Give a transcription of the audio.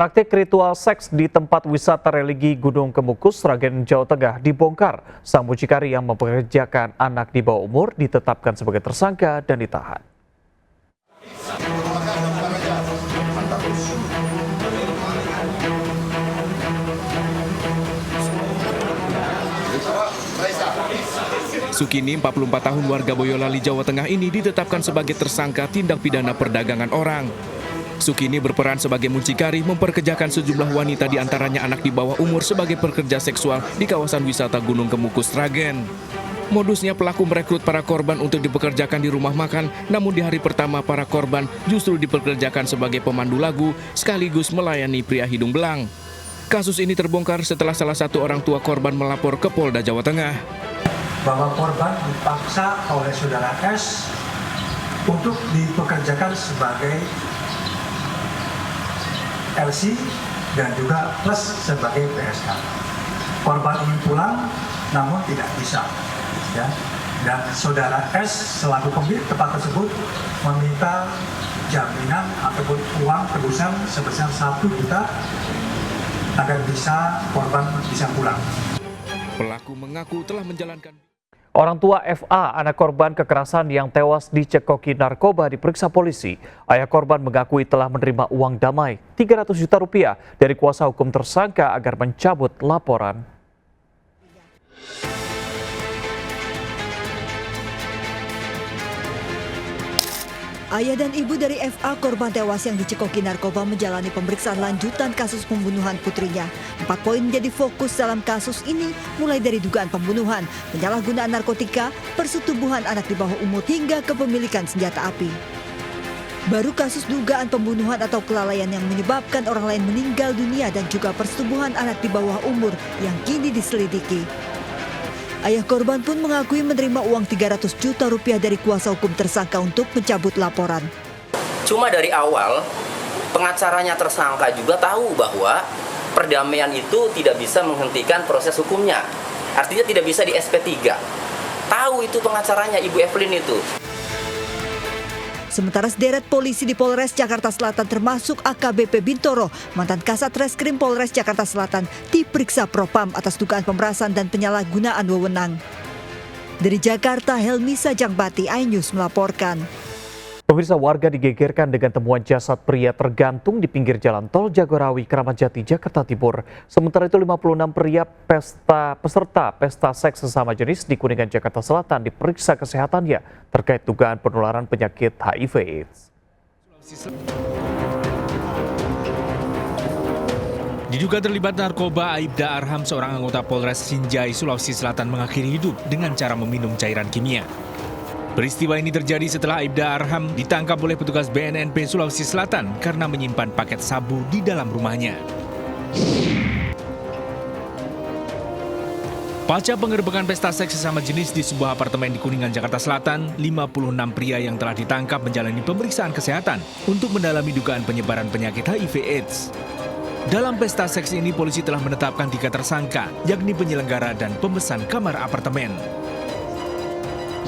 Praktik ritual seks di tempat wisata religi Gunung Kemukus, Sragen, Jawa Tengah dibongkar. Sang mucikari yang mempekerjakan anak di bawah umur ditetapkan sebagai tersangka dan ditahan. Sukini, 44 tahun warga Boyolali, Jawa Tengah ini ditetapkan sebagai tersangka tindak pidana perdagangan orang. Sukini berperan sebagai mucikari memperkerjakan sejumlah wanita diantaranya anak di bawah umur sebagai pekerja seksual di kawasan wisata Gunung Kemukus, Sragen. Modusnya pelaku merekrut para korban untuk dipekerjakan di rumah makan, namun di hari pertama para korban justru dipekerjakan sebagai pemandu lagu sekaligus melayani pria hidung belang. Kasus ini terbongkar setelah salah satu orang tua korban melapor ke Polda Jawa Tengah. Bahwa korban dipaksa oleh saudara S untuk dipekerjakan sebagai LC dan juga plus sebagai PSK. Korban ingin pulang namun tidak bisa. Ya. Dan saudara S selaku pemilik tempat tersebut meminta jaminan ataupun uang tebusan sebesar 1 juta agar bisa korban bisa pulang. Pelaku mengaku telah menjalankan. Orang tua FA, anak korban kekerasan yang tewas dicekoki narkoba, diperiksa polisi. Ayah korban mengakui telah menerima uang damai 300 juta rupiah dari kuasa hukum tersangka agar mencabut laporan. Ayah dan ibu dari FA, korban tewas yang dicekoki narkoba, menjalani pemeriksaan lanjutan kasus pembunuhan putrinya. 4 poin menjadi fokus dalam kasus ini, mulai dari dugaan pembunuhan, penyalahgunaan narkotika, persetubuhan anak di bawah umur, hingga kepemilikan senjata api. Baru kasus dugaan pembunuhan atau kelalaian yang menyebabkan orang lain meninggal dunia dan juga persetubuhan anak di bawah umur yang kini diselidiki. Ayah korban pun mengakui menerima uang 300 juta rupiah dari kuasa hukum tersangka untuk mencabut laporan. Cuma dari awal, pengacaranya tersangka juga tahu bahwa perdamaian itu tidak bisa menghentikan proses hukumnya. Artinya tidak bisa di SP3. Tahu itu pengacaranya, Ibu Evelyn itu. Sementara sederet polisi di Polres Jakarta Selatan termasuk AKBP Bintoro, mantan Kasat Reskrim Polres Jakarta Selatan, diperiksa Propam atas dugaan pemerasan dan penyalahgunaan wewenang. Dari Jakarta, Helmi Sajangbati, iNews melaporkan. Pemirsa, warga digegerkan dengan temuan jasad pria tergantung di pinggir jalan tol Jagorawi, Kramat Jati, Jakarta Timur. Sementara itu 56 pria peserta pesta seks sesama jenis di Kuningan, Jakarta Selatan diperiksa kesehatannya terkait dugaan penularan penyakit HIV/AIDS. Diduga terlibat narkoba, Aibda Arham, seorang anggota Polres Sinjai, Sulawesi Selatan, mengakhiri hidup dengan cara meminum cairan kimia. Peristiwa ini terjadi setelah Aibda Arham ditangkap oleh petugas BNNP Sulawesi Selatan karena menyimpan paket sabu di dalam rumahnya. Pasca penggerbekan pesta seks sesama jenis di sebuah apartemen di Kuningan, Jakarta Selatan, 56 pria yang telah ditangkap menjalani pemeriksaan kesehatan untuk mendalami dugaan penyebaran penyakit HIV/AIDS. Dalam pesta seks ini, polisi telah menetapkan 3 tersangka, yakni penyelenggara dan pemesan kamar apartemen.